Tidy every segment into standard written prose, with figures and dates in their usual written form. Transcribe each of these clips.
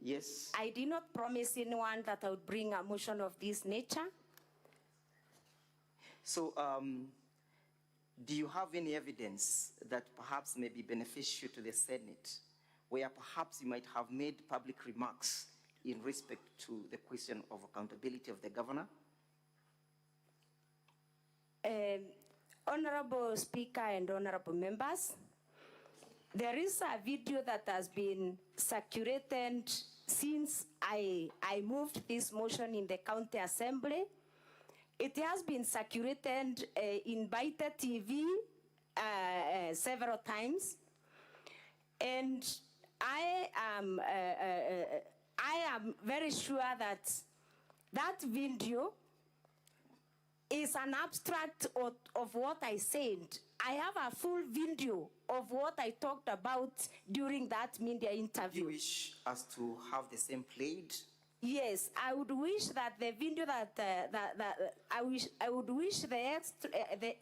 Yes. I did not promise anyone that I would bring a motion of this nature. So, do you have any evidence that perhaps may be beneficial to the Senate, where perhaps you might have made public remarks in respect to the question of accountability of the governor? Honorable Speaker and honorable members, there is a video that has been circulated since I moved this motion in the county assembly. It has been circulated in Baita TV several times, and I am very sure that that video is an abstract of what I said. I have a full video of what I talked about during that media interview. Do you wish us to have the same played? Yes, I would wish that the video I would wish the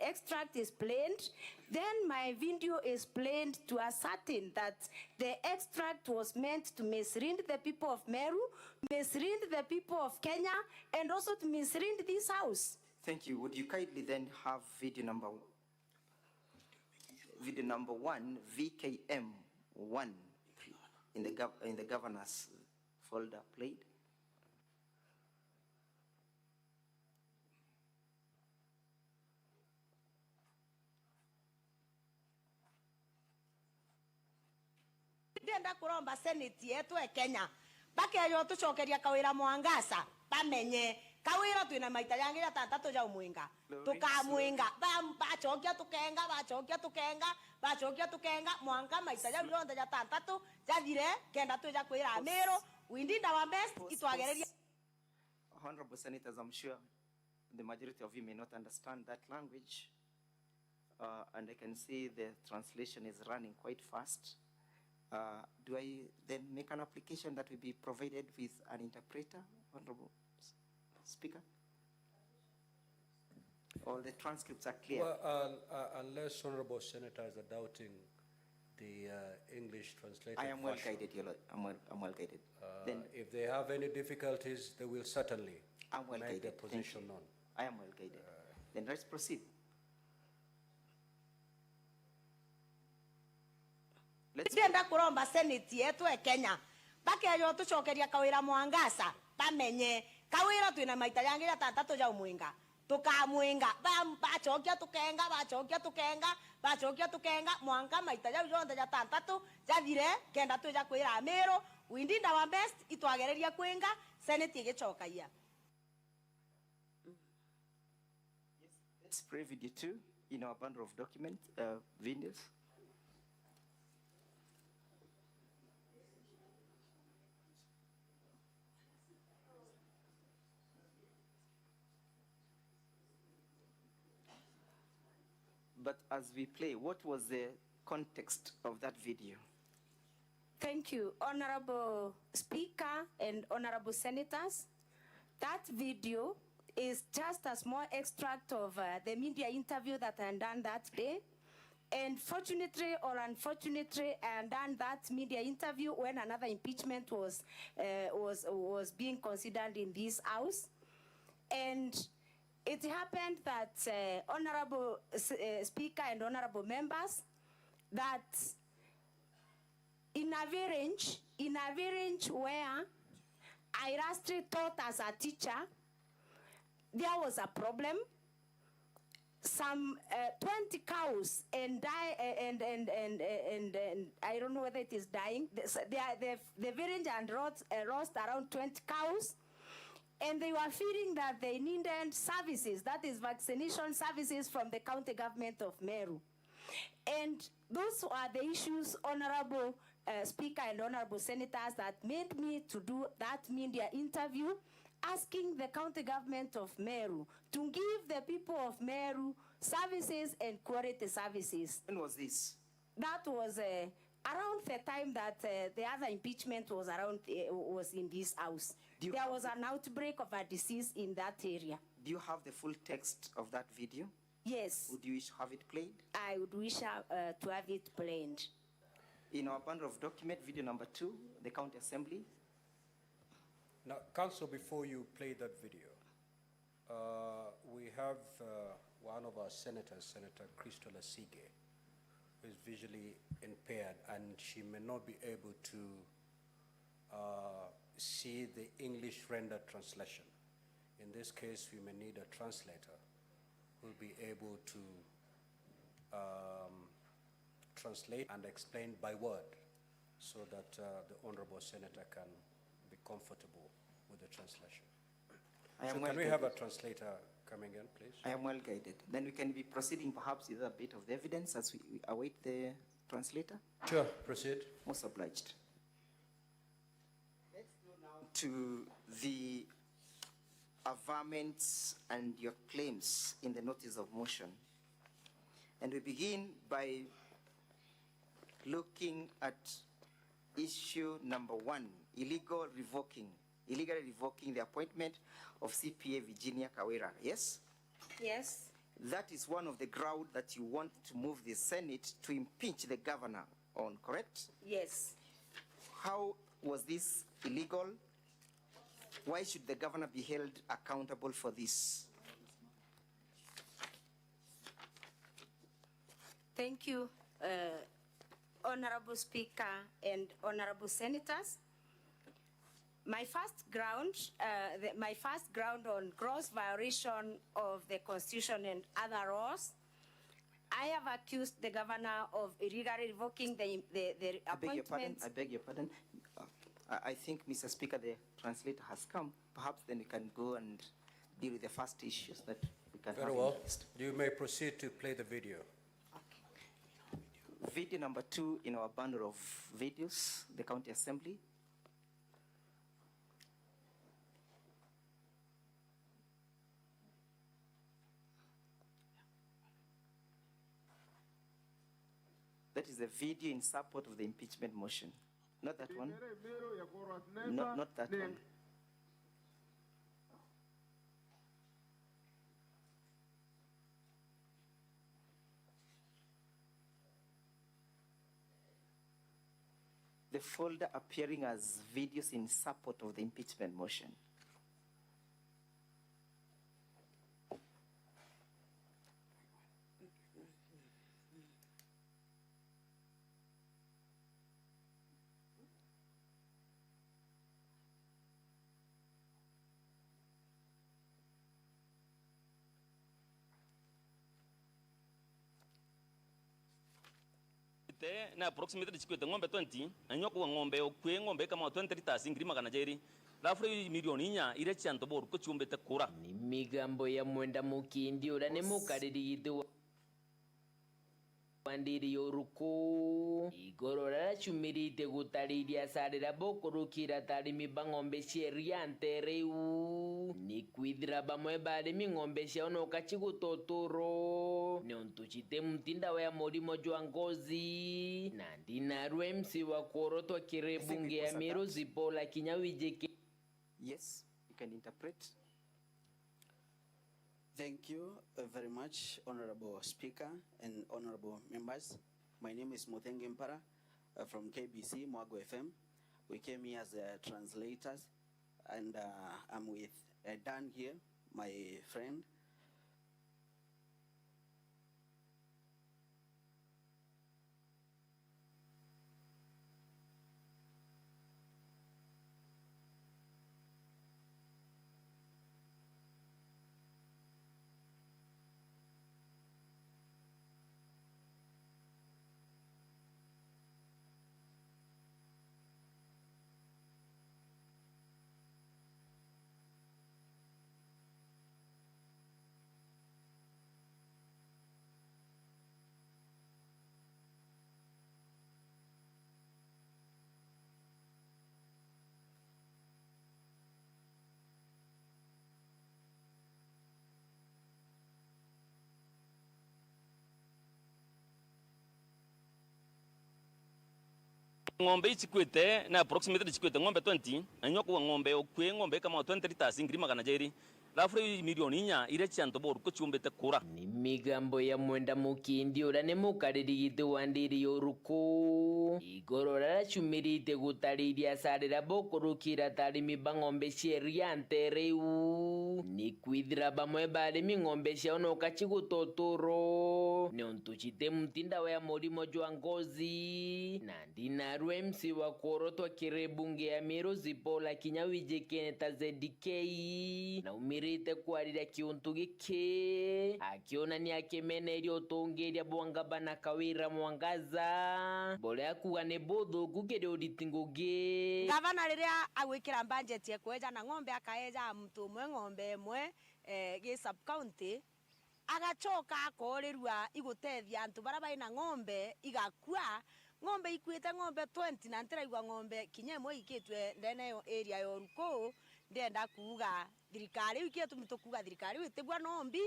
extract is played. Then my video is played to ascertain that the extract was meant to mislead the people of Meru, mislead the people of Kenya, and also to mislead this house. Thank you. Would you kindly then have video number 1, VKM 1, in the governor's folder played? Ndenda kuromba seneti yetu e Kenya bakeyo tucokeria Kawira mwangasa bamenye Kawira twina maita yangi ya tantatu ja umwinga tukamwinga bachokia tukenga mwanga maita ya ronda ya tantatu jathire kenda tuja kwira Meru we did our best itwagereria. Honorable Senators, I'm sure the majority of you may not understand that language, and I can see the translation is running quite fast. Do I then make an application that will be provided with an interpreter, Honorable Speaker? All the transcripts are clear. Well, unless honorable senators are doubting the English translated I am well version, guided, Your Lord. I'm well guided. Then if they have any difficulties, they will certainly make their position known. I am well guided. Then let's proceed. Ndenda kuromba seneti yetu e Kenya bakeyo tucokeria Kawira mwangasa bamenye Kawira twina maita yangi ya tantatu ja umwinga tukamwinga bachokia tukenga mwanga maita ya ronda ya tantatu jathire kenda tuja kwira Meru we did our best itwagereria kwinga seneti igicokaia. Let's play video 2 in our bundle of document videos. But as we play, what was the context of that video? Thank you, Honorable Speaker and Honorable Senators. That video is just a small extract of the media interview that I done that day. And fortunately or unfortunately, I done that media interview when another impeachment was being considered in this house. And it happened that, Honorable Speaker and Honorable Members, that in a range where I lastly taught as a teacher, there was a problem. Some 20 cows and I don't know whether it is dying. The village and lost around 20 cows. And they were feeling that they needed services, that is vaccination services from the county government of Meru. And those are the issues, Honorable Speaker and Honorable Senators, that made me to do that media interview, asking the county government of Meru to give the people of Meru services and quality services. When was this? That was around the time that the other impeachment was was in this house. There was an outbreak of a disease in that area. Do you have the full text of that video? Yes. Would you wish to have it played? I would wish to have it played. In our bundle of document, video number 2, the county assembly, Now, Council, before you play that video, we have one of our senators, Senator Crystal Asige, who is visually impaired, and she may not be able to see the English rendered translation. In this case, we may need a translator who will be able to translate and explain by word so that the Honorable Senator can be comfortable with the translation. So can we have a translator coming in, please? I am well guided. Then we can be proceeding perhaps with a bit of the evidence as we await the translator. Sure, proceed. Most obliged. Let's go now to the averments and your claims in the notice of motion. And we begin by looking at issue number 1, illegally revoking the appointment of CPA Virginia Kawira, yes? Yes. That is one of the grounds that you want to move the Senate to impeach the governor on, correct? Yes. How was this illegal? Why should the governor be held accountable for this? Thank you, Honorable Speaker and Honorable Senators. My first ground on gross violation of the Constitution and other laws, I have accused the governor of illegally revoking the appointment. I beg your pardon. I think, Mr. Speaker, the translator has come. Perhaps then we can go and deal with the first issues that we can have. Very well. You may proceed to play the video. Video number 2 in our bundle of videos, the County Assembly. That is a video in support of the impeachment motion. Not that one. Not that one. The folder appearing as videos in support of the impeachment motion. Na approximately chikwete ngombe 20 anyoko ngombe okwe ngombe kama 20 liters ngiri magana jeri lafuri milioni nya ire chanto boru ko chumbe te kura ni migambo ya mwenda mukindi ora ne mukarirido wandiri yoruko igorora chumirite gutariria sarira bokurukira tari mibangombe sheriante reu ni kwidra bamwe bari mingombe shaono kachigutotoro ne ontuchite mtinda wa morimo jwangozi na ndina rwemsi wa koroto kirebunge ya Meru zipola kinyawijeke. Yes, you can interpret. Thank you very much, Honorable Speaker and honorable members. My name is Mchezo from KBC, Mwago FM. We came here as translators, and I'm with Dan here, my friend. ngombe ichikwete na approximately chikwete ngombe 20 anyoko ngombe okwe ngombe kama 20 liters ngiri magana jeri lafure milioni inya ire chanto boru kuchumbete kura ni migambo ya mwenda mukindi ura ni mukaririgite wandiri yoruko igoro rarachumirite gutariria sarira bokurukira tarimi bang'ombe sheria ntereu ni kwithira bamwe barimi ng'ombe ciao no kachigutotoro ni ontuchite mtinda wa murimo jwa ngozi na ndinaru MC wa korotwa kirebunge ya Meru Zipola Kinyawijekene ta ZDK na umirite kwarira kiuntu giki akiona ni akemene iri otongeria bwangaba na Kawira mwangaza bole akuga ne bodho gukere oditingoge gavana riria agwikira budget ekweja na ng'ombe akaeja mtu mwe ng'ombe mwe gi sub county agachoka akorirwa igutethia antu bara baina ng'ombe igakua ng'ombe ikuite ng'ombe 20 na ntiraigwa ng'ombe kinye mwe ikitwe ndene yo area yoruko ndenda kuuga thirikari ikietu mitukuga thirikari witigwa nombi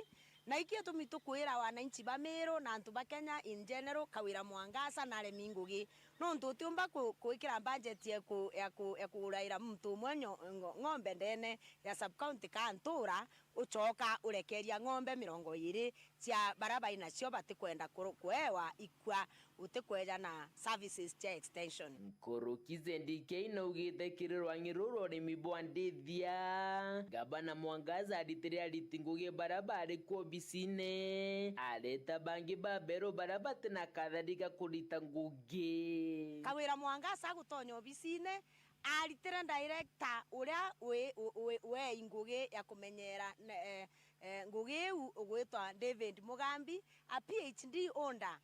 na ikietu mitukwira wananchi ba Meru na antu ba Kenya in general Kawira mwangasa na aremi ngugi no ntutumba kuikira budget ya kuraira mtu mwenyo ng'ombe ndene ya sub county kantura uchoka urekeria ng'ombe 20 cia barabai na cio batikwenda kuewa ikwa utikweja na services cha extension nkorokize ndike inaugite kirirwa ngiruro ni mibwandithia gabana mwangaza aditire alitinguge barabara ko bisine aleta bangi babero barabate na kadhalika kulita nguge Kawira mwangasa gutonyo bisine alitire director uria we nguge ya kumenyera nguge ugwitwa David Mugambi a PhD onda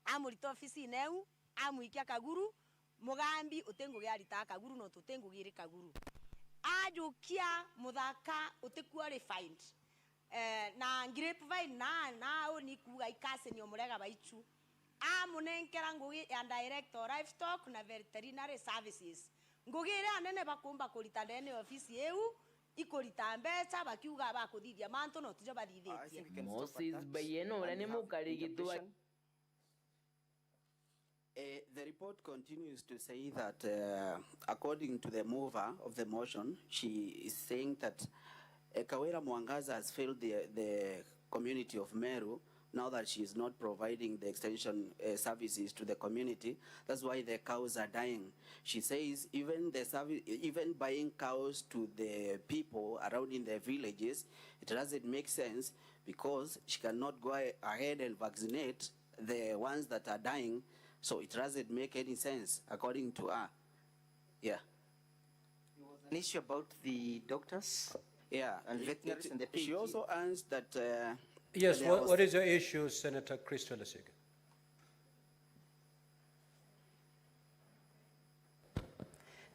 amurito ofisi neu amuikia kaguru Mugambi utenguge alita kaguru no tutengugire kaguru ajukia muthaka utiqualified na grapevine na oni kuga ikase ni omurega baichu amunenkera ngugi ya director livestock na veterinary services ngugire anene bakumba kurita ndene ofisi eu ikorita mbeca bakiuga bakuthithia manto no tujo bathithitie Moses Bayeno ura ni mukarigitwa. The report continues to say that according to the mover of the motion, she is saying that Kawira Mwangaza has failed the community of Meru now that she is not providing the extension services to the community. That's why the cows are dying. She says even buying cows to the people around in the villages, it doesn't make sense because she cannot go ahead and vaccinate the ones that are dying. So it doesn't make any sense, according to her. Yeah. There was an issue about the doctors. Yeah. And veterinaries and the PG. She also answered that... Yes, what is your issue, Senator Crystal Asig?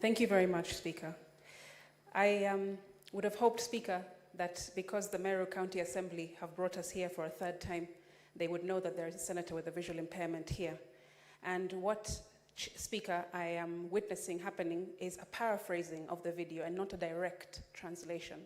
Thank you very much, Speaker. I would have hoped, Speaker, that because the Meru County Assembly have brought us here for a third time, they would know that there is a senator with a visual impairment here. And what, Speaker, I am witnessing happening is a paraphrasing of the video and not a direct translation.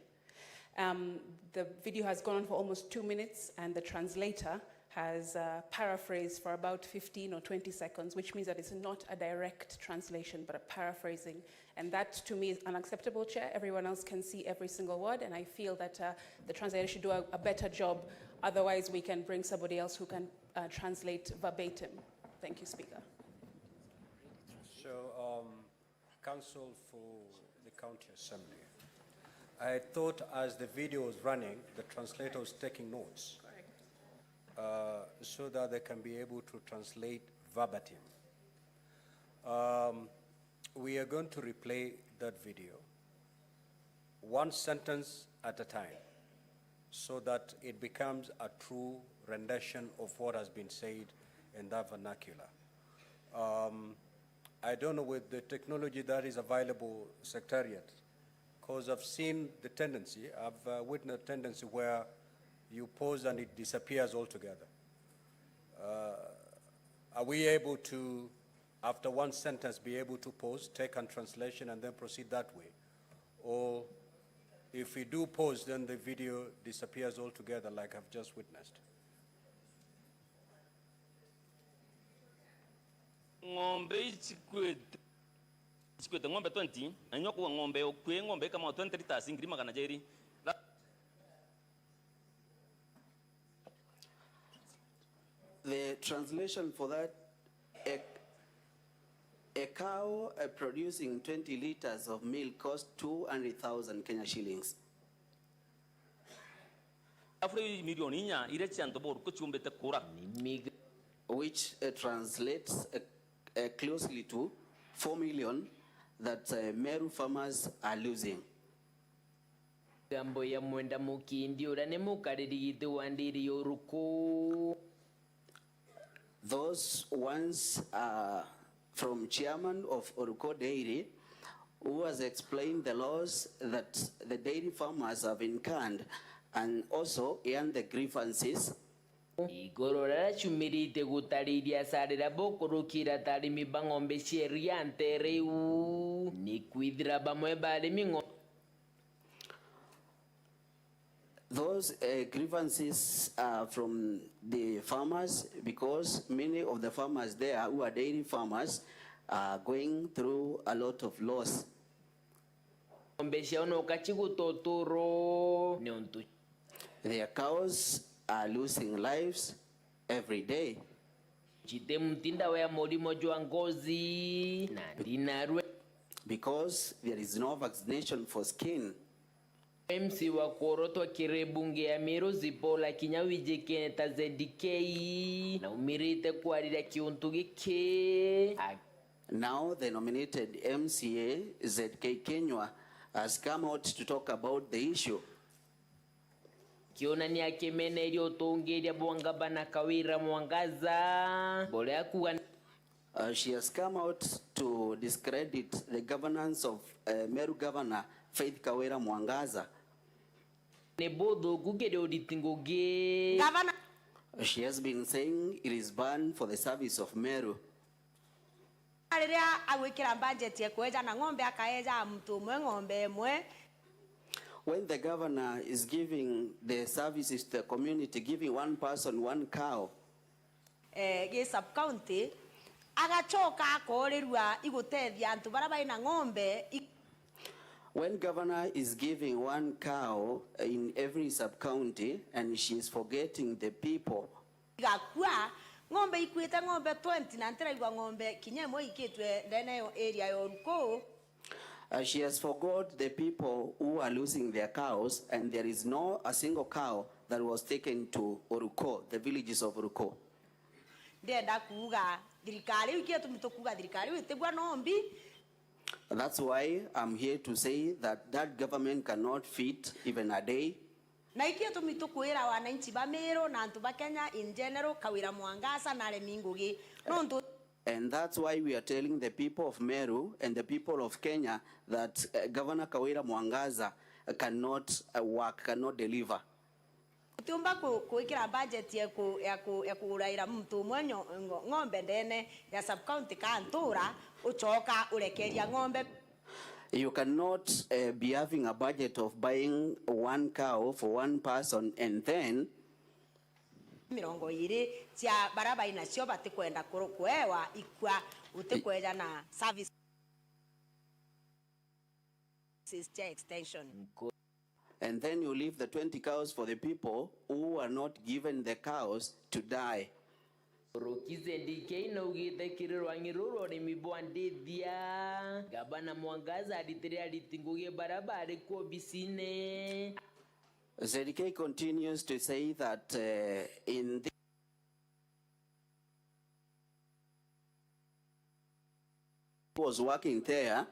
The video has gone on for almost 2 minutes, and the translator has paraphrased for about 15 or 20 seconds, which means that it's not a direct translation, but a paraphrasing. And that, to me, is unacceptable, Chair. Everyone else can see every single word, and I feel that the translator should do a better job. Otherwise, we can bring somebody else who can translate verbatim. Thank you, Speaker. So, Council for the County Assembly. I thought as the video was running, the translator was taking notes so that they can be able to translate verbatim. We are going to replay that video, one sentence at a time, so that it becomes a true rendition of what has been said in that vernacular. I don't know with the technology that is available, Secretariat, because I've seen the tendency, I've witnessed a tendency where you pause and it disappears altogether. Are we able to, after one sentence, be able to pause, take a translation, and then proceed that way? Or if we do pause, then the video disappears altogether like I've just witnessed? ng'ombe ng'ombe 20 anyoko ng'ombe okwe ng'ombe kama 20 liters ngiri magana jeri translation for that, a cow producing 20 liters of milk costs 200,000 Kenya shillings. Which translates closely to 4 million that Meru farmers are losing. Those ones are from chairman of Oruko Dairy, who has explained the laws that the dairy farmers have incurred and also earned the grievances. Igorora chumirite gutariria sarira bokurukira tarimi bang'ombe sheria ntereu ni kwithira bamwe barimi ng'ombe. Those grievances are from the farmers because many of the farmers there who are dairy farmers are going through a lot of loss. Their cows are losing lives every day. Because there is no vaccination for skin. MC wa Koroto kirebunge ya Meru zipola kinyawije keneta ZDK na umirite kuarira kiuntu gike. Now the nominated MCA ZK Kenywa has come out to talk about the issue. Kiona ni akemene ilio tongeria buangabana Kawira mwangaza. Bole akuwa. She has come out to discredit the governance of Meru Governor Faith Kawira Mwangaza. She has been saying it is banned for the service of Meru. When the governor is giving the services to the community, giving one person, one cow, sub-county, when governor is giving one cow in every sub-county and she is forgetting the people, she has forgot the people who are losing their cows, and there is no a single cow that was taken to Oruko, the villages of Oruko. That's why I'm here to say that that government cannot fit even a day. In general, and that's why we are telling the people of Meru and the people of Kenya that Governor Kawira Mwangaza cannot work, cannot deliver. Budget ya kuraira mtu mwenyo ng'ombe ndene ya sub-county kantura uchoka urekeria ng'ombe. You cannot be having a budget of buying one cow for one person and then mirongo iri cia baraba inacio batikwenda kuewa ikwa utikweja na service extension. And then you leave the 20 cows for the people who are not given the cows to die. ZK continues to say that in this was working there,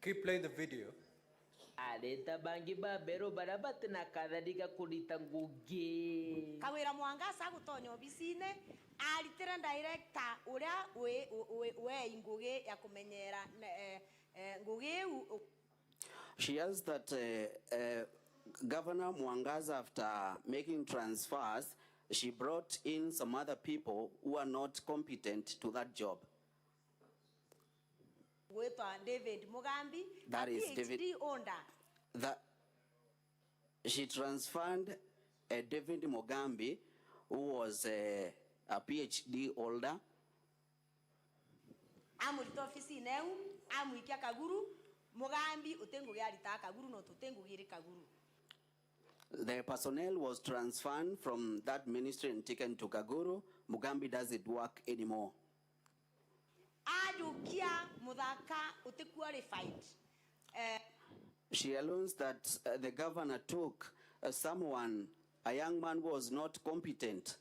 Keep playing the video. Aleta bangi babero barabate na kadhalika kulita ngugi. Kawira Mwangaza gutonyo obisine alitira director uria we ngugi ya kumenyera ngugi. She has that Governor Mwangaza, after making transfers, she brought in some other people who are not competent to that job. David Mugambi, that is PhD David. That she transferred David Mugambi, who was a PhD holder, amurita ofisi neu amuikia Kaguru mugambi utengu gyarita Kaguru no tutengu giri Kaguru. The personnel was transferred from that ministry and taken to Kaguru. Mugambi doesn't work anymore. Ajukia mudaka utequalified. She allows that the governor took someone, a young man who was not competent.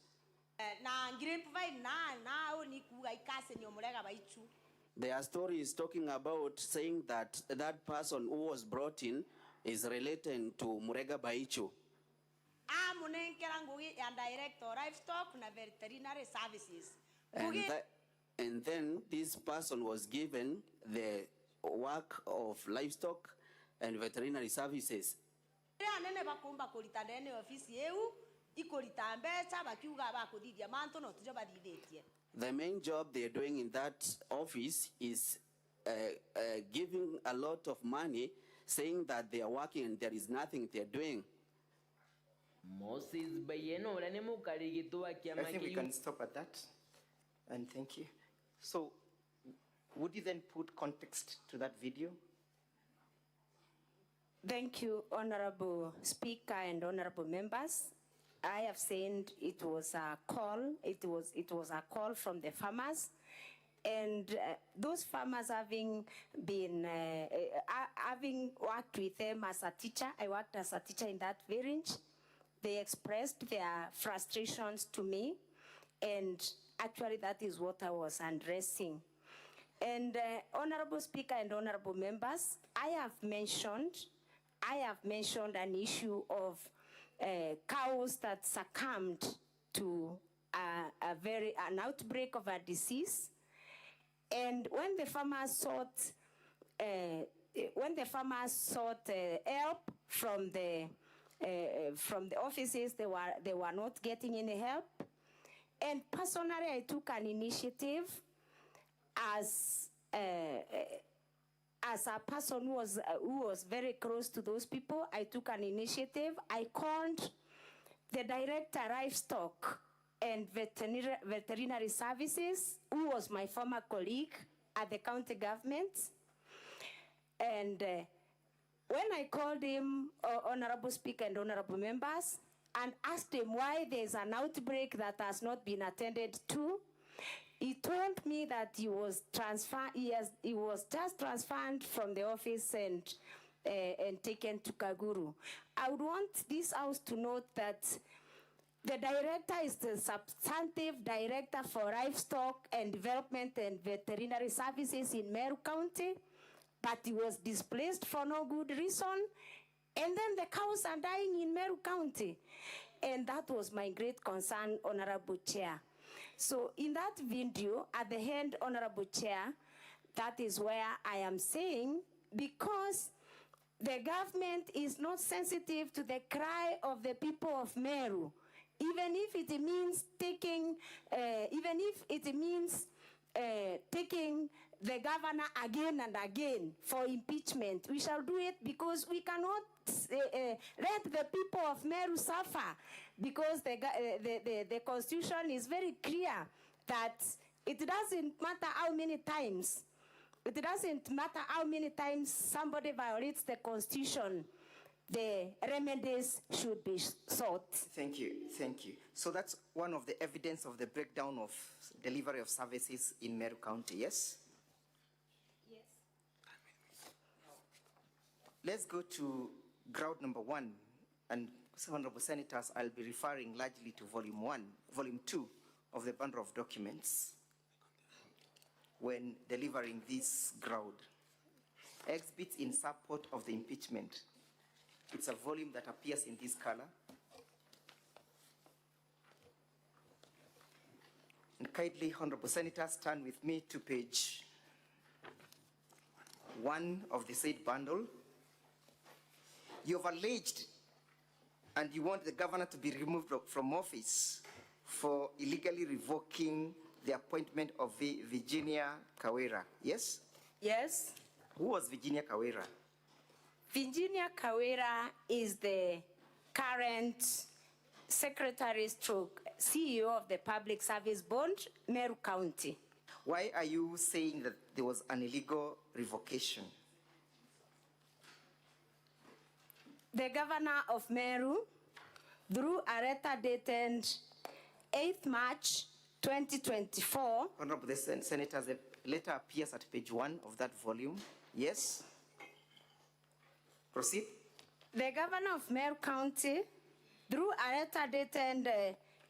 Their story is talking about saying that that person who was brought in is related to Murega Baichu. And director livestock na veterinary services. And then this person was given the work of livestock and veterinary services. The main job they're doing in that office is giving a lot of money, saying that they are working and there is nothing they're doing. I think we can stop at that. And thank you. So, would you then put context to that video? Thank you, Honorable Speaker and Honorable members. I have said it was a call. It was a call from the farmers, and those farmers having been having worked with them as a teacher. I worked as a teacher in that village. They expressed their frustrations to me, and actually that is what I was addressing. And Honorable Speaker and Honorable members, I have mentioned an issue of cows that succumbed to an outbreak of a disease. And when the farmers sought help from the offices, they were not getting any help. And personally, I took an initiative as a person who was very close to those people. I took an initiative. I called the director livestock and veterinary services, who was my former colleague at the county government. And when I called him, Honorable Speaker and Honorable members, and asked him why there's an outbreak that has not been attended to, he told me that he was just transferred from the office and taken to Kaguru. I would want this house to note that the director is the substantive director for livestock and development and veterinary services in Meru County, but he was displaced for no good reason. And then the cows are dying in Meru County. And that was my great concern, Honorable Chair. So in that video, at the end, Honorable Chair, that is where I am saying, because the government is not sensitive to the cry of the people of Meru, even if it means taking the governor again and again for impeachment, we shall do it, because we cannot let the people of Meru suffer, because the constitution is very clear that it doesn't matter how many times somebody violates the constitution, the remedies should be sought. Thank you. So that's one of the evidence of the breakdown of delivery of services in Meru County, yes? Yes. Let's go to ground number 1, and Honorable Senators, I'll be referring largely to volume 2 of the bundle of documents when delivering this ground. Exhibits in support of the impeachment. It's a volume that appears in this color. And kindly, Honorable Senators, turn with me to page 1 of the said bundle. You have alleged and you want the governor to be removed from office for illegally revoking the appointment of Virginia Kawira, yes? Yes. Who was Virginia Kawira? Virginia Kawira is the current secretary stroke CEO of the Public Service Board, Meru County. Why are you saying that there was an illegal revocation? The governor of Meru, through a letter dated 8th March 2024, Honorable the Senator, the letter appears at page 1 of that volume. Yes? Proceed. the governor of Meru County, through a letter dated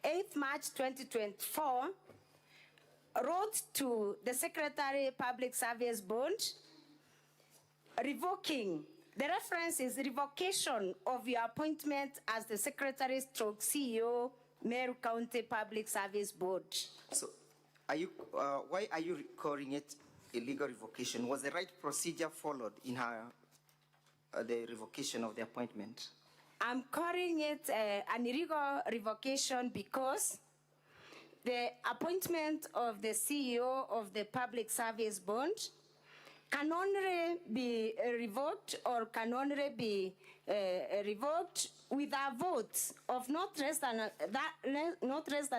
8th March 2024, wrote to the Secretary Public Service Board revoking, the reference is revocation of your appointment as the Secretary stroke CEO, Meru County Public Service Board. So, why are you calling it illegal revocation? Was the right procedure followed in her the revocation of the appointment? I'm calling it an illegal revocation because the appointment of the CEO of the Public Service Board can only be revoked or can only be revoked with a vote of not less than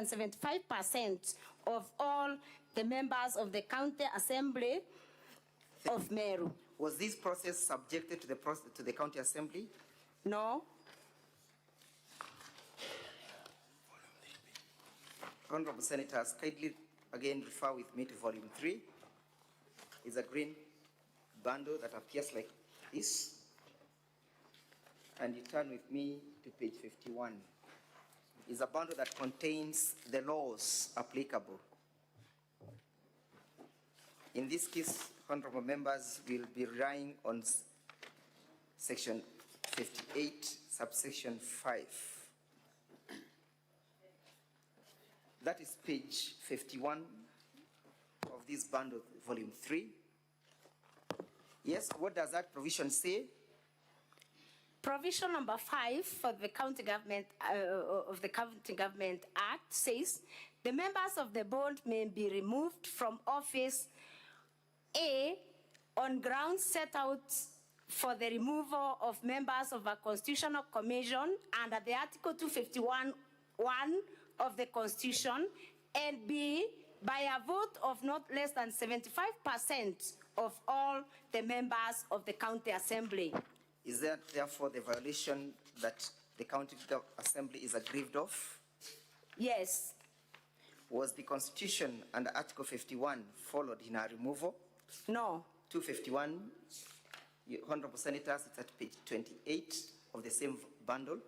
75% of all the members of the County Assembly of Meru. Was this process subjected to the County Assembly? No. Honorable Senators, kindly again refer with me to volume 3. It's a green bundle that appears like this. And you turn with me to page 51. It's a bundle that contains the laws applicable. In this case, honorable members will be relying on section 58, subsection 5. That is page 51 of this bundle, volume 3. Yes, what does that provision say? Provision number 5 for the County Government of the County Government Act says the members of the board may be removed from office A on grounds set out for the removal of members of a constitutional commission under the Article 251(1) of the Constitution, and B, by a vote of not less than 75% of all the members of the County Assembly. Is that therefore the violation that the County Assembly is aggrieved of? Yes. Was the Constitution under Article 51 followed in our removal? No. 251, Honorable Senators, it's at page 28 of the same bundle.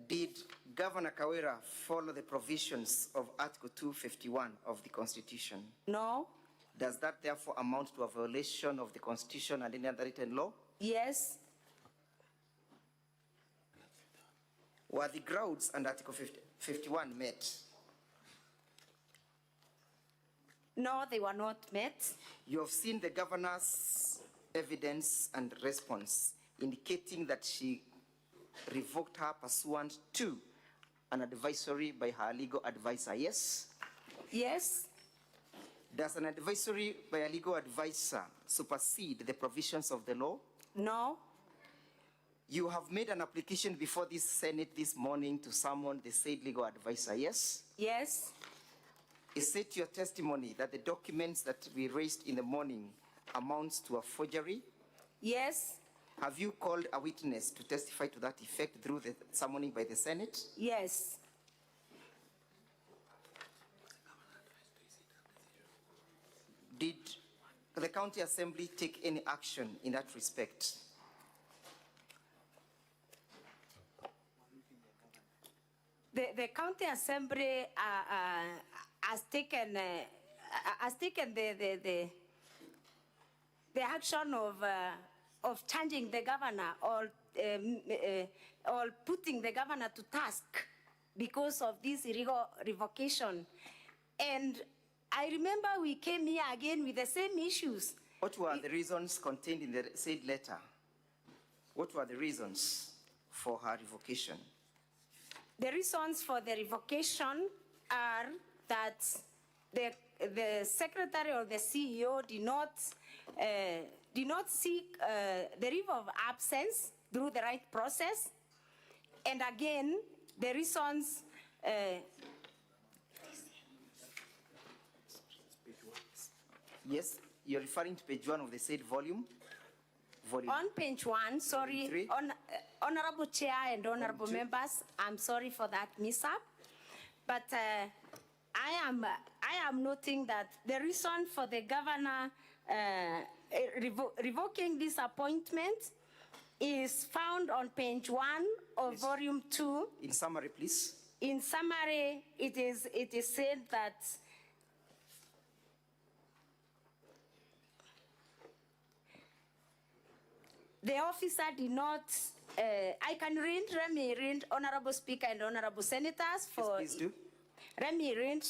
Did Governor Kawira follow the provisions of Article 251 of the Constitution? No. Does that therefore amount to a violation of the Constitution and any other written law? Yes. Were the grounds under Article 51 met? No, they were not met. You have seen the governor's evidence and response indicating that she revoked her pursuant to an advisory by her legal advisor, yes? Yes. Does an advisory by a legal advisor supersede the provisions of the law? No. You have made an application before this Senate this morning to summon the said legal advisor, yes? Yes. Is it your testimony that the documents that we raised in the morning amounts to a forgery? Yes. Have you called a witness to testify to that effect through the summoning by the Senate? Yes. Did the County Assembly take any action in that respect? The County Assembly has taken the action of changing the governor or putting the governor to task because of this illegal revocation. And I remember we came here again with the same issues. What were the reasons contained in the said letter? What were the reasons for her revocation? The reasons for the revocation are that the secretary or the CEO did not seek the leave of absence through the right process. And again, the reasons Yes, you're referring to page 1 of the said volume. On page 1, sorry, 3. Honorable Chair and Honorable two. members, I'm sorry for that mishap. But I am noting that the reason for the governor revoking this appointment is found on page 1 of Yes. volume 2. In summary, please. In summary, it is said that the officer did not, I can read, let me read, Honorable Speaker and Honorable Senators. Yes, please do. Let me read